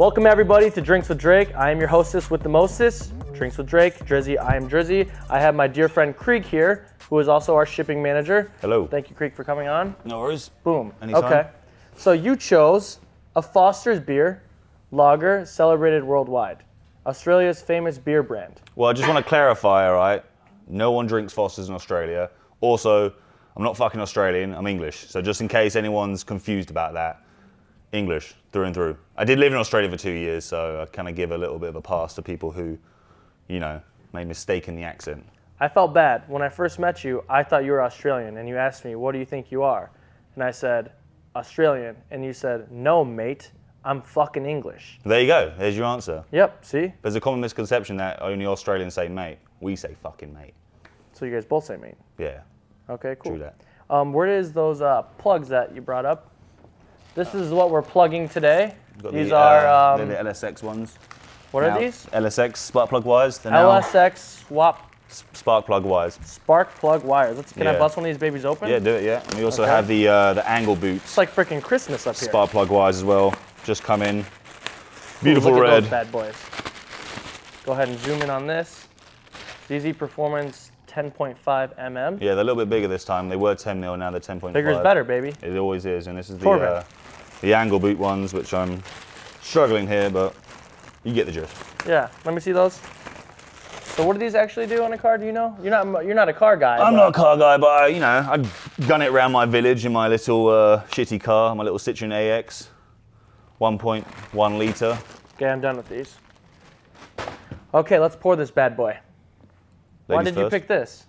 Welcome everybody to Drinks with Drake. I am your hostess with the mostest, Drinks with Drake, Drizzy, I am Drizzy. I have my dear friend Creag here, who is also our shipping manager. Hello. Thank you, Creag, for coming on. No worries. Boom. Anytime. Okay. So you chose a Foster's beer, lager, celebrated worldwide. Australia's famous beer brand. Well, I just want to clarify, all right? No one drinks Foster's in Australia. Also, I'm not fucking Australian, I'm English. So just in case anyone's confused about that, English, through and through. I did live in Australia for 2 years, so I kind of give a little bit of a pass to people who, you know, made a mistake in the accent. I felt bad. When I first met you, I thought you were Australian, and you asked me, what do you think you are? And I said, Australian. And you said, no, mate, I'm fucking English. There you go, there's your answer. Yep, see? There's a common misconception that only Australians say mate. We say fucking mate. So you guys both say mate? Yeah. Okay, cool. True that. Where is those plugs that you brought up? This is what we're plugging today. These are the LSX ones. What are these? LSX spark plug wires. LSX swap spark plug wires. Spark plug wires. Can I bust one of these babies open? Yeah, do it. Yeah. And we also have the angle boots. It's like freaking Christmas up here. Spark plug wires as well. Just come in. Beautiful look red. At those bad boys. Go ahead and zoom in on this. ZZPerformance 10.5 mm. Yeah, they're a little bit bigger this time. They were 10 mil, now they're 10.5. Bigger's better, baby. It always is, and this is the angle boot ones, which I'm struggling here, but you get the gist. Yeah, let me see those. So what do these actually do on a car? Do you know? You're not a car guy. I'm not a car guy, but you know, I've done it around my village in my little shitty car, my little Citroen AX, 1.1 litre. Okay, I'm done with these. Okay, let's pour this bad boy. Why did you pick this?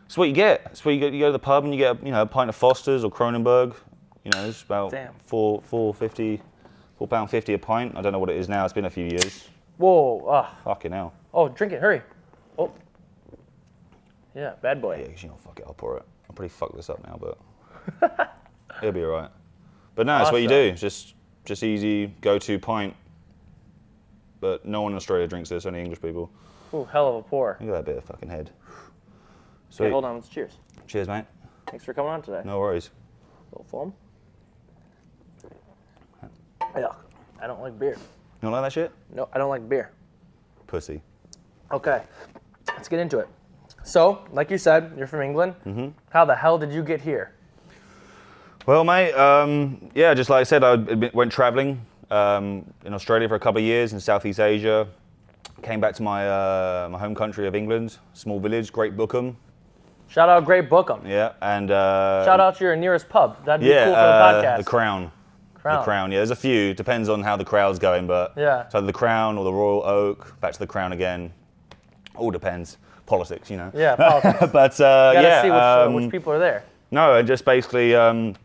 It's what you get. It's where you go to the pub and you get a pint of Foster's or Kronenberg. You know, it's about £4.50 a pint. I don't know what it is now. It's been a few years. Whoa! Fucking hell. Oh, drink it! Hurry! Oh. Yeah, bad boy. Yeah, you know, fuck it. I'll pour it. I'll probably fuck this up now, but it'll be alright. But no, it's what you do. It's just easy go-to pint. But no one in Australia drinks this. Only English people. Ooh, hell of a pour. Look at that bit of fucking head. Sweet. Okay, hold on, let's cheers. Cheers, mate. Thanks for coming on today. No worries. A little foam. Yuck. I don't like beer. You don't like that shit? No, I don't like beer. Pussy. Okay, let's get into it. So, like you said, you're from England. Mm-hmm. How the hell did you get here? Well, mate, yeah, just like I said, I went traveling in Australia for a couple of years, in Southeast Asia. Came back to my my home country of England, small village, Great Bookham. Shout out Great Bookham. Yeah, and shout out to your nearest pub. That'd be cool for the podcast. The Crown. Crown. The Crown. Yeah, there's a few. Depends on how the crowd's going, but yeah. So the Crown or the Royal Oak, back to the Crown again. All depends. Politics, you know. Yeah, politics. But yeah, see which people are there. No, just basically, I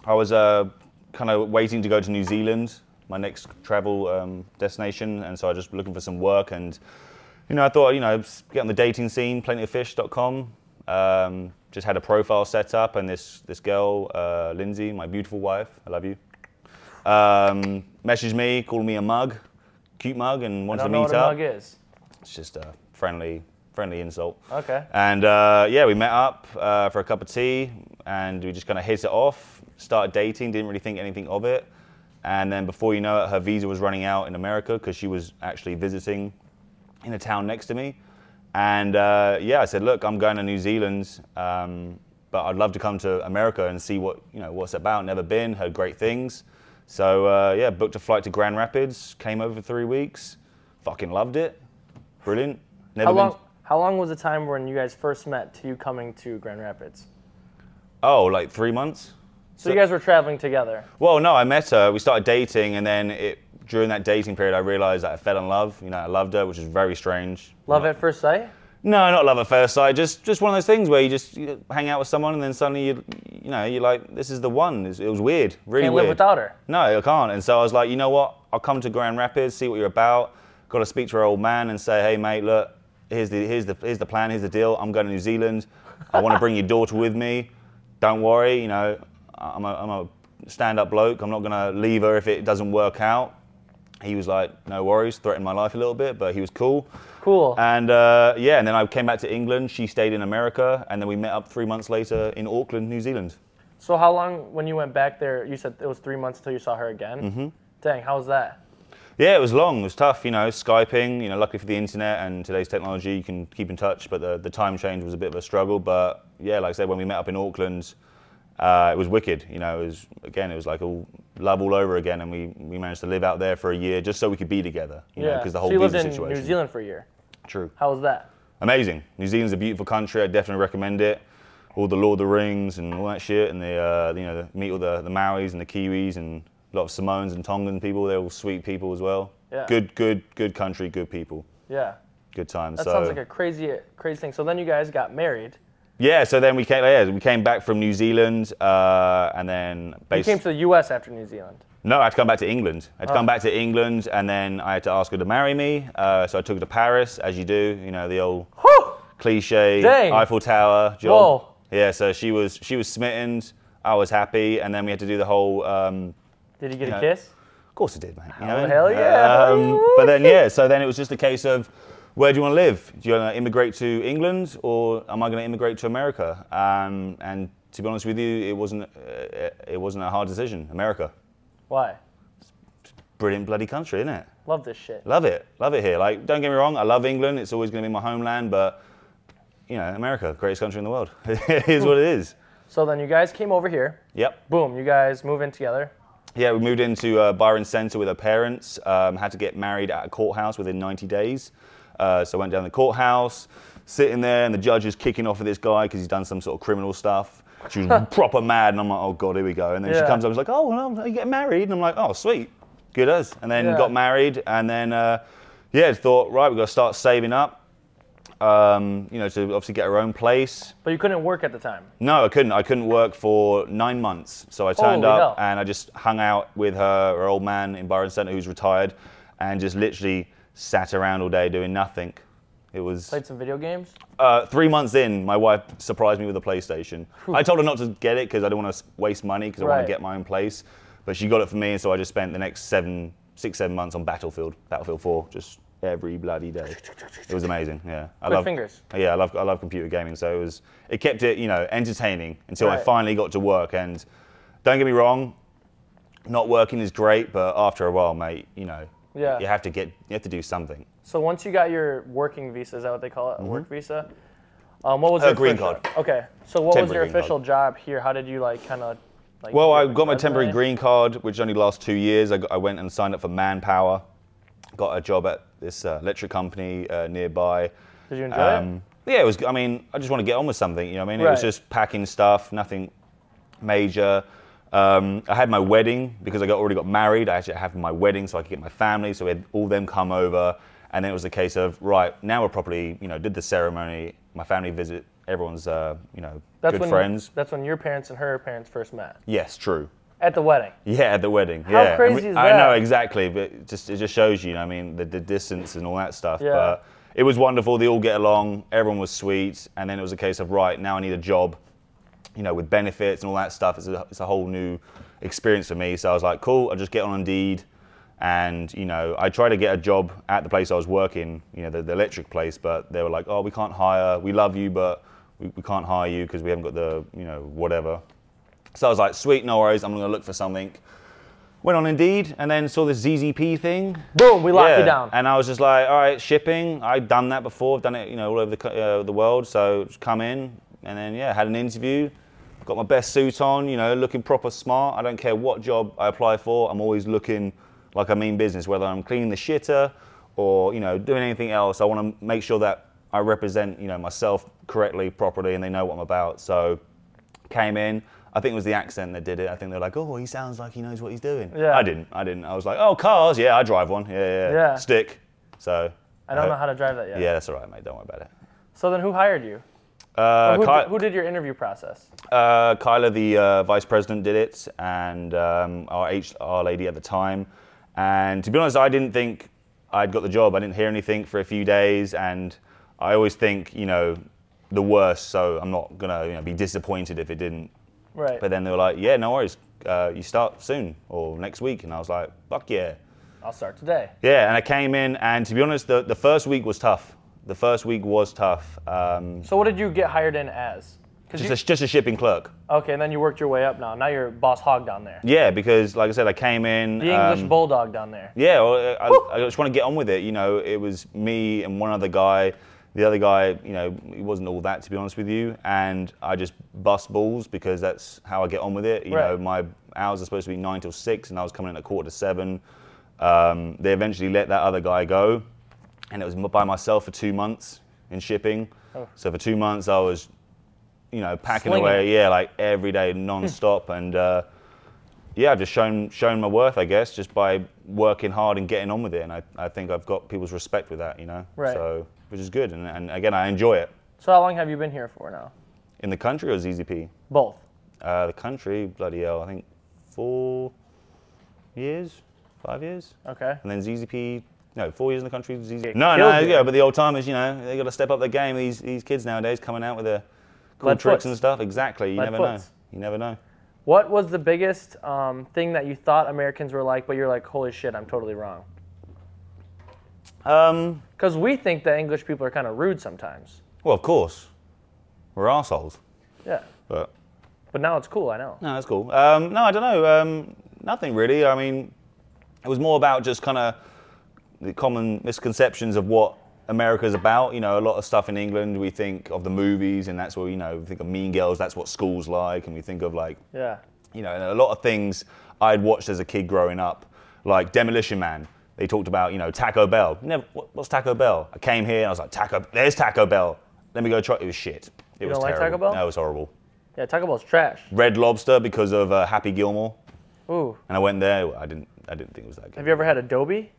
was kind of waiting to go to New Zealand, my next travel destination, and so I was just looking for some work, and you know, I thought, you know, get on the dating scene, plentyoffish.com. Just had a profile set up, and this girl, Lindsay, my beautiful wife, I love you, messaged me, called me a mug, cute mug, and wanted to meet up. I don't know what a mug is. It's just a friendly insult. Okay. And yeah, we met up for a cup of tea, and we just kind of hit it off, started dating, didn't really think anything of it. And then before you know it, her visa was running out in America because she was actually visiting in a town next to me. And yeah, I said, look, I'm going to New Zealand, but I'd love to come to America and see what, you know, what's it about. Never been, heard great things. So yeah, booked a flight to Grand Rapids, came over for 3 weeks, fucking loved it, brilliant. How long was the time when you guys first met to you coming to Grand Rapids? Oh, like 3 months. So you guys were traveling together? Well, no, I met her, we started dating, and then during that dating period, I realized that I fell in love. You know, I loved her, which is very strange. Love at first sight? No, not love at first sight. Just one of those things where you hang out with someone, and then suddenly you know, you're like, this is the one. It was weird, really Can't weird. live without her. No, I can't. And so I was like, you know what? I'll come to Grand Rapids, see what you're about. Got to speak to her old man and say, hey, mate, look, here's the plan, here's the deal. I'm going to New Zealand. I want to bring your daughter with me. Don't worry, you know, I'm a stand-up bloke. I'm not going to leave her if it doesn't work out. He was like, no worries, threatened my life a little bit, but he was cool. Cool. And yeah, and then I came back to England. She stayed in America, and then we met up 3 months later in Auckland, New Zealand. So how long, when you went back there, you said it was 3 months until you saw her again? Mm-hmm. Dang, how was that? Yeah, it was long. It was tough, Skyping. Luckily for the internet and today's technology, you can keep in touch. But the time change was a bit of a struggle. But yeah, like I said, when we met up in Auckland, it was wicked. It was like all love all over again, and we managed to live out there for a year just so we could be together. Because the whole so you lived visa in situation. New Zealand for a year. True. How was that? Amazing. New Zealand's a beautiful country. I definitely recommend it. All the Lord of the Rings and all that shit, and meet all the Maoris and the Kiwis and a lot of Samoans and Tongan people. They're all sweet people as well. Yeah. Good country, good people. Yeah. Good times. That sounds like a crazy thing. So then you guys got married. Yeah. So then we came back from New Zealand, and then You came to the U.S. after New Zealand. No, I had to come back to England. I had to come back to England, and then I had to ask her to marry me. So I took her to Paris, as you do. The old cliche Eiffel Tower job. Whoa. Yeah. So she was smitten. I was happy, and then we had to do the whole. Did you get a kiss? Of course I did, mate. Hell yeah. But then so then it was just a case of, where do you want to live? Do you want to immigrate to England, or am I going to immigrate to America? And to be honest with you, it wasn't a hard decision. America. Why? Brilliant bloody country, isn't it? Love this shit. Love it here. Like, don't get me wrong, I love England. It's always going to be my homeland, but America, greatest country in the world. It is what it is. So then you guys came over here. Yep. Boom, you guys move in together. Yeah, we moved into Byron Center with our parents. Had to get married at a courthouse within 90 days. So I went down to the courthouse, sitting there, and the judge is kicking off with this guy because he's done some sort of criminal stuff. She was proper mad, and I'm like, oh God, here we go. And then she comes up and was like, oh, well, are you getting married? And I'm like, oh, sweet, good as. And then got married, and then, thought, right, we've got to start saving up, to obviously get our own place. But you couldn't work at the time? No, I couldn't. I couldn't work for 9 months. So I turned up, and I just hung out with her old man in Byron Center who's retired, and just literally sat around all day doing nothing. It was played some video games? 3 months in, my wife surprised me with a PlayStation. I told her not to get it because I didn't want to waste money because I want to get my own place. But she got it for me, and so I just spent the next 6, 7 months on Battlefield 4, just every bloody day. It was amazing, yeah. Quick fingers. Yeah, I love computer gaming, so it kept it, entertaining until I finally got to work. And don't get me wrong, not working is great, but after a while, mate, you have to do something. So once you got your working visa, is that what they call it? A work visa? What was your green card? Okay. So what was your official job here? How did you Well, I got my temporary green card, which only lasts 2 years. I went and signed up for Manpower. Got a job at this electric company nearby. Did you enjoy it? Yeah, it was. I mean, I just want to get on with something. It was just packing stuff, nothing major. I had my wedding because I already got married. I actually had my wedding so I could get my family. So we had all them come over. And then it was a case of, right, now we're properly, did the ceremony, my family visit, everyone's, good friends. That's when your parents and her parents first met? Yes, true. At the wedding? Yeah, at the wedding. How crazy is that? I know, exactly, but it just shows you, the distance and all that stuff. Yeah. But it was wonderful, they all get along, everyone was sweet, and then it was a case of, right, now I need a job, with benefits and all that stuff. It's a whole new experience for me, so I was like, cool, I'll just get on Indeed. And, I tried to get a job at the place I was working, the electric place, but they were like, oh, we can't hire, we love you, but we can't hire you because we haven't got the, whatever. So I was like, sweet, no worries, I'm going to look for something. Went on Indeed and then saw this ZZP thing. Boom, we locked you down. And I was just like, all right, shipping, I'd done that before, I've done it, all over the world, so just come in. And then, had an interview, got my best suit on, looking proper smart. I don't care what job I apply for, I'm always looking like I mean business, whether I'm cleaning the shitter or, doing anything else. I want to make sure that I represent, myself correctly, properly, and they know what I'm about. So came in, I think it was the accent that did it. I think they're like, oh, he sounds like he knows what he's doing. Yeah. I didn't. I was like, oh, cars, yeah, I drive one. Yeah. Stick. So. I don't know how to drive that yet. Yeah, that's all right, mate. Don't worry about it. So then who hired you? Who did your interview process? Kyla, the vice president, did it, and our HR lady at the time. And to be honest, I didn't think I'd got the job. I didn't hear anything for a few days, and I always think, the worst, so I'm not gonna be disappointed if it didn't. Right. But then they were like, yeah, no worries, you start soon, or next week. And I was like, fuck yeah. I'll start today. Yeah, and I came in, and to be honest, the first week was tough. The first week was tough. So what did you get hired in as? Just a shipping clerk. Okay, and then you worked your way up now. Now you're boss hog down there. Yeah, because like I said, I came in. The English bulldog down there. Yeah, well, I just want to get on with it. You know, it was me and one other guy. The other guy, you know, he wasn't all that, to be honest with you. And I just bust balls because that's how I get on with it. You know, my hours are supposed to be 9 till 6, and I was coming in at 6:45. They eventually let that other guy go, and it was by myself for 2 months in shipping. Oh. So for 2 months, I was, you know, packing away, like every day, non-stop, and I've just shown my worth, I guess, just by working hard and getting on with it, and I think I've got people's respect with that, you know, so which is good, and again, I enjoy it. So how long have you been here for now? In the country or ZZP? Both. The country, bloody hell, I think 4 years, 5 years. Okay. And then ZZP. No, 4 years in the country. ZZP. No, but the old timers, you know, they got to step up their game. These kids nowadays coming out with their cool tricks and stuff. Exactly. You never know. You never know. What was the biggest thing that you thought Americans were like, but you're like, holy shit, I'm totally wrong? Because we think that English people are kind of rude sometimes. Well, of course. We're assholes. Yeah. But now it's cool, I know. No, that's cool. No, I don't know. Nothing really. I mean, it was more about just kind of the common misconceptions of what America's about. You know, a lot of stuff in England, we think of the movies, and that's what, you know, we think of Mean Girls, that's what school's like, and we think of like, you know, and a lot of things I'd watched as a kid growing up, like Demolition Man. They talked about, you know, Taco Bell. What's Taco Bell? I came here and I was like, there's Taco Bell. Let me go try it. It was shit. It was terrible. Like Taco Bell? No, it was horrible. Yeah, Taco Bell's trash. Red Lobster because of Happy Gilmore. Ooh. And I went there. I didn't think it was that good. Have you ever had Adobe?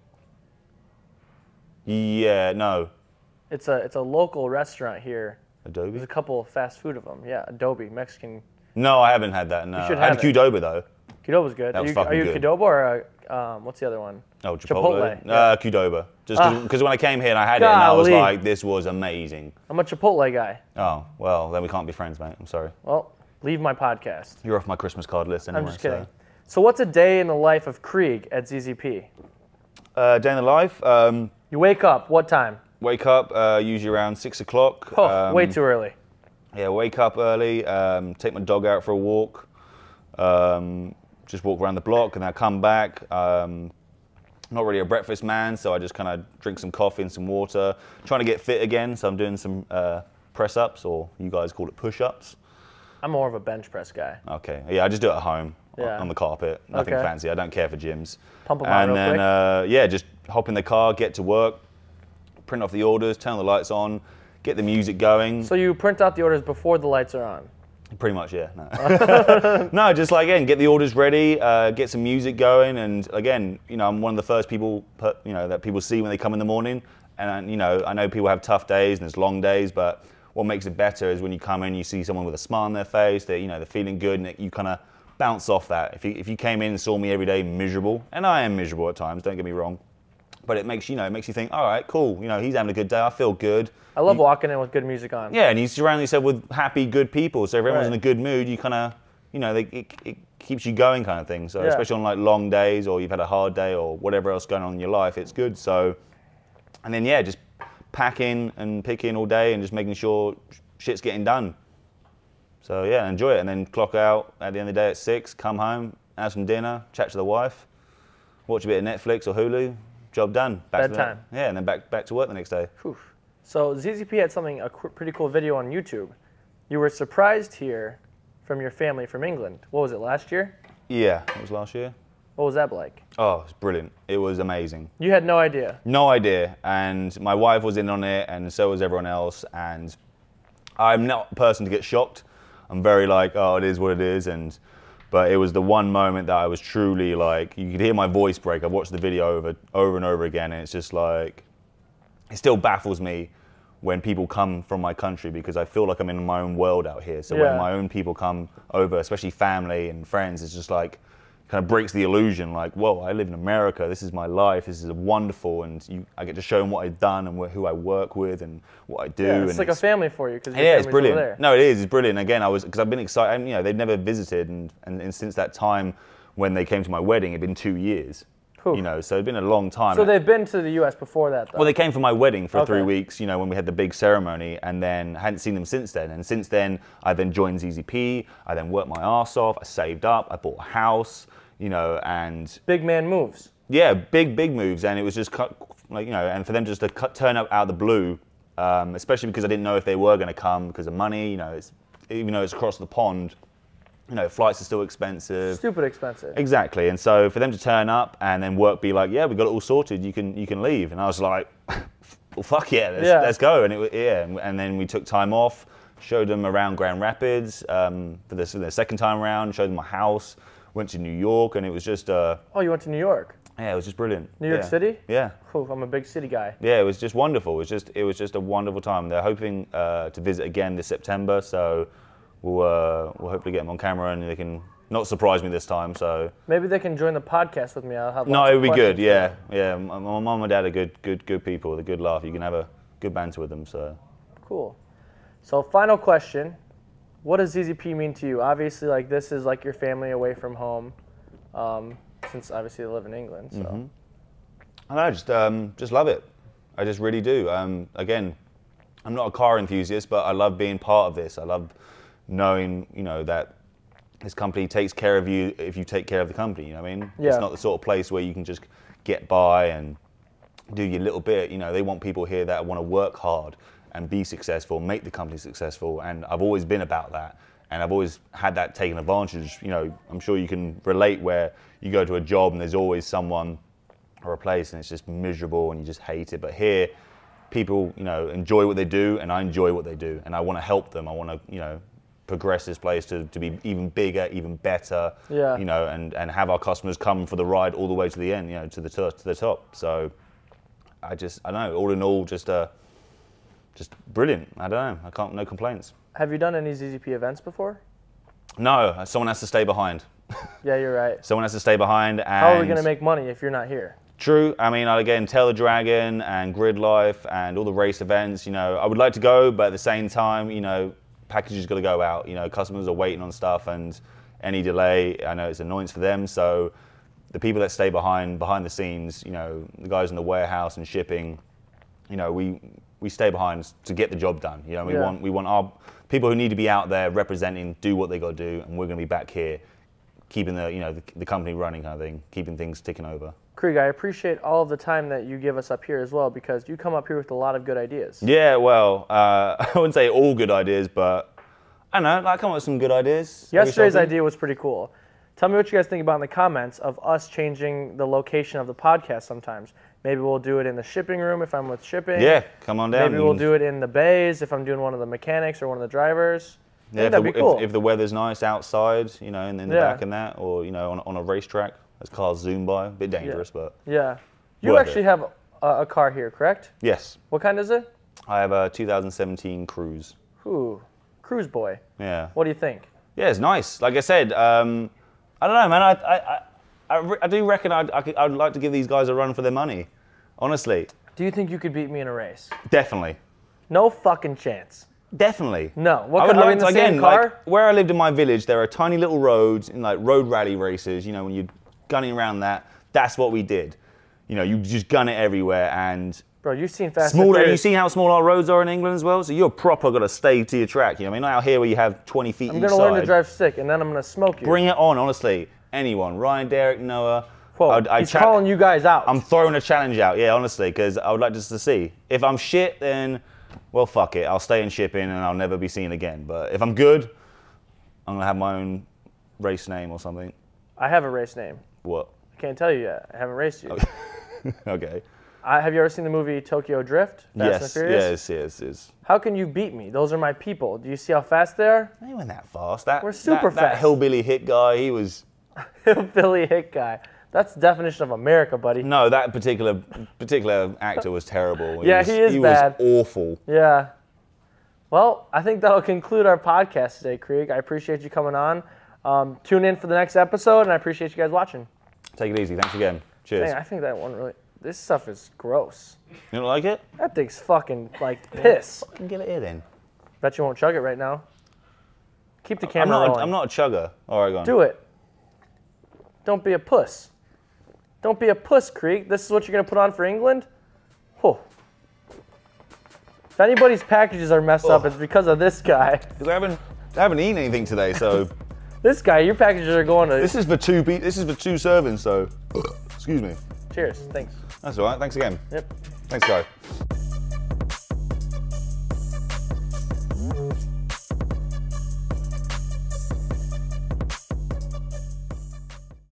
Yeah, no. It's a local restaurant here. Adobe? There's a couple of fast food of them. Yeah, Adobe, Mexican. No, I haven't had that. No. You should I had Qdoba though. Qdoba's good. That was fucking good. Are you Qdoba or what's the other one? Oh, Chipotle. Yeah. Qdoba. Just because when I came here and I had it, and I was like, this was amazing. I'm a Chipotle guy. Oh, well, then we can't be friends, mate. I'm sorry. Well, leave my podcast. You're off my Christmas card list anyway. I'm just kidding. So what's a day in the life of Creag at ZZP? Day in the life. You wake up. What time? Wake up usually around 6 o'clock. Oh, way too early. Yeah, wake up early. Take my dog out for a walk. Just walk around the block, and then I come back. Not really a breakfast man, so I just kind of drink some coffee and some water. Trying to get fit again, so I'm doing some press-ups, or you guys call it push-ups. I'm more of a bench press guy. Okay, yeah, I just do it at home on the carpet. Nothing fancy. I don't care for gyms. Pump them out real quick. And then, just hop in the car, get to work, print off the orders, turn the lights on, get the music going. So you print out the orders before the lights are on? Pretty much, yeah. No, no, just like, again, get the orders ready, get some music going, and again, you know, I'm one of the first people, you know, that people see when they come in the morning. And you know, I know people have tough days and there's long days, but what makes it better is when you come in, you see someone with a smile on their face, that, you know, they're feeling good, and you kind of bounce off that. If you came in and saw me every day miserable, and I am miserable at times, don't get me wrong, but it makes, you know, it makes you think, all right, cool, you know, he's having a good day, I feel good. I love walking in with good music on. Yeah, and you surround yourself with happy, good people. So if everyone's in a good mood, you kind of, you know, it keeps you going, kind of thing. So especially on like long days, or you've had a hard day, or whatever else going on in your life, it's good. So, and then just packing and picking all day and just making sure shit's getting done. So yeah, enjoy it, and then clock out at the end of the day at 6, come home, have some dinner, chat to the wife, watch a bit of Netflix or Hulu, job done. Bedtime. Yeah, and then back to work the next day. Whew. So ZZP had a pretty cool video on YouTube. You were surprised here from your family from England. What was it, last year? Yeah, it was last year. What was that like? Oh, it was brilliant. It was amazing. You had no idea? No idea. And my wife was in on it, and so was everyone else. And I'm not a person to get shocked. I'm very like, oh, it is what it is. But it was the one moment that I was truly like, you could hear my voice break. I've watched the video over and over again, and it's just like, it still baffles me when people come from my country, because I feel like I'm in my own world out here. So when my own people come over, especially family and friends, it's just like, kind of breaks the illusion. Like, whoa, I live in America. This is my life. This is wonderful. And I get to show them what I've done and who I work with and what I do. Yeah, it's like a family for you. Yeah, it's brilliant. Over there. No, it is. It's brilliant. Again, because I've been excited. And, you know, they'd never visited. And since that time when they came to my wedding, it'd been 2 years. Whew. You know, so it'd been a long time. So they've been to the U.S. before that, though? Well, they came for my wedding for Okay. 3 weeks, you know, when we had the big ceremony, and then hadn't seen them since then. And since then, I then joined ZZP. I then worked my arse off. I saved up. I bought a house, you know, and Big man moves. yeah, big moves. And it was just like, you know, and for them just to turn up out of the blue, especially because I didn't know if they were going to come because of money. You know, even though it's across the pond. You know, flights are still expensive. Stupid expensive. Exactly, and so for them to turn up and then work be like, yeah, we got it all sorted. You can leave, and I was like, well, fuck yeah, let's go. And and then we took time off, showed them around Grand Rapids for the second time around, showed them my house, went to New York, and it was just. Oh, you went to New York? Yeah, it was just brilliant. New York City? Yeah. Ooh, I'm a big city guy. Yeah, it was just wonderful. It was just a wonderful time. They're hoping to visit again this September, so. We'll hopefully get them on camera and they can not surprise me this time. So maybe they can join the podcast with me. I'll have. No, it would be good. Yeah, yeah. My mum and dad are good people. They're good laugh. You can have a good banter with them. So cool. So final question: what does ZZP mean to you? Obviously, like this is like your family away from home, since obviously they live in England. So I know, just love it. I just really do. Again, I'm not a car enthusiast, but I love being part of this. I love knowing, you know, that this company takes care of you if you take care of the company, you know what I mean? Yeah. It's not the sort of place where you can just get by and do your little bit. You know, they want people here that want to work hard and be successful, make the company successful, and I've always been about that. And I've always had that taken advantage. You know, I'm sure you can relate where you go to a job and there's always someone or a place and it's just miserable and you just hate it. But here, people, you know, enjoy what they do and I enjoy what they do. And I want to help them. I want to, you know, progress this place to be even bigger, even better, you know, and have our customers come for the ride all the way to the end, you know, to the top. So I don't know, all in all, just brilliant. I don't know, no complaints. Have you done any ZZP events before? No, someone has to stay behind. Yeah, you're right. Someone has to stay behind. And how are we going to make money if you're not here? True. I mean, again, Tail the Dragon and Grid Life and all the race events, you know, I would like to go, but at the same time, you know, packages got to go out. You know, customers are waiting on stuff, and any delay, I know it's an annoyance for them. So the people that stay behind the scenes, you know, the guys in the warehouse and shipping, you know, we stay behind to get the job done. You know, we want our people who need to be out there representing, do what they got to do, and we're going to be back here, keeping the company running, kind of thing, keeping things ticking over. Creag, I appreciate all of the time that you give us up here as well, because you come up here with a lot of good ideas. Yeah, well, I wouldn't say all good ideas, but I don't know, I come up with some good ideas. Yesterday's idea was pretty cool. Tell me what you guys think about in the comments of us changing the location of the podcast sometimes. Maybe we'll do it in the shipping room if I'm with shipping. Yeah, come on down. Maybe we'll do it in the bays if I'm doing one of the mechanics or one of the drivers. Yeah, that'd be cool. If the weather's nice outside, you know, and in the back and that, or, you know, on a racetrack as cars zoom by. A bit dangerous, but... Yeah. You actually have a car here, correct? Yes. What kind is it? I have a 2017 Cruise. Ooh, Cruise boy. Yeah. What do you think? Yeah, it's nice. Like I said, I don't know, man. I do reckon I'd like to give these guys a run for their money, honestly. Do you think you could beat me in a race? Definitely. No fucking chance. Definitely. No. What I would like to, again, like, where I lived in my village, there are tiny little roads in like road rally races, you know, when you're gunning around that, that's what we did. You know, you just gun it everywhere and... Bro, you've seen Fast and Furious. You see how small our roads are in England as well? So you're proper got to stay to your track. You know what I mean? Not out here where you have 20 feet each side. I'm going to learn to drive stick and then I'm going to smoke you. Bring it on, honestly. Anyone. Ryan, Derek, Noah. Whoa, he's calling you guys out. I'm throwing a challenge out, yeah, honestly, because I would like just to see. If I'm shit, then, well, fuck it. I'll stay in shipping and I'll never be seen again. But if I'm good, I'm going to have my own race name or something. I have a race name. What? I can't tell you yet. I haven't raced you. Okay. Have you ever seen the movie Tokyo Drift? Fast and Furious? Yes. How can you beat me? Those are my people. Do you see how fast they are? They weren't that fast. We're super fast. That hillbilly hit guy, he was... Hillbilly hit guy. That's the definition of America, buddy. No, that particular actor was terrible. He is bad. He was awful. Yeah. Well, I think that'll conclude our podcast today, Creag. I appreciate you coming on. Tune in for the next episode, and I appreciate you guys watching. Take it easy. Thanks again. Cheers. Dang, I think that one really... This stuff is gross. You don't like it? That thing's fucking, like, piss. Fucking get it here, then. Bet you won't chug it right now. Keep the camera rolling. I'm not a chugger. All right, go on. Do it. Don't be a puss. Don't be a puss, Creag. This is what you're gonna put on for England? Oh. If anybody's packages are messed up, it's because of this guy. Because I haven't eaten anything today, so. This guy, your packages are going to. This is for two servings, so. Excuse me. Cheers. Thanks. That's all right. Thanks again. Yep. Thanks, guy.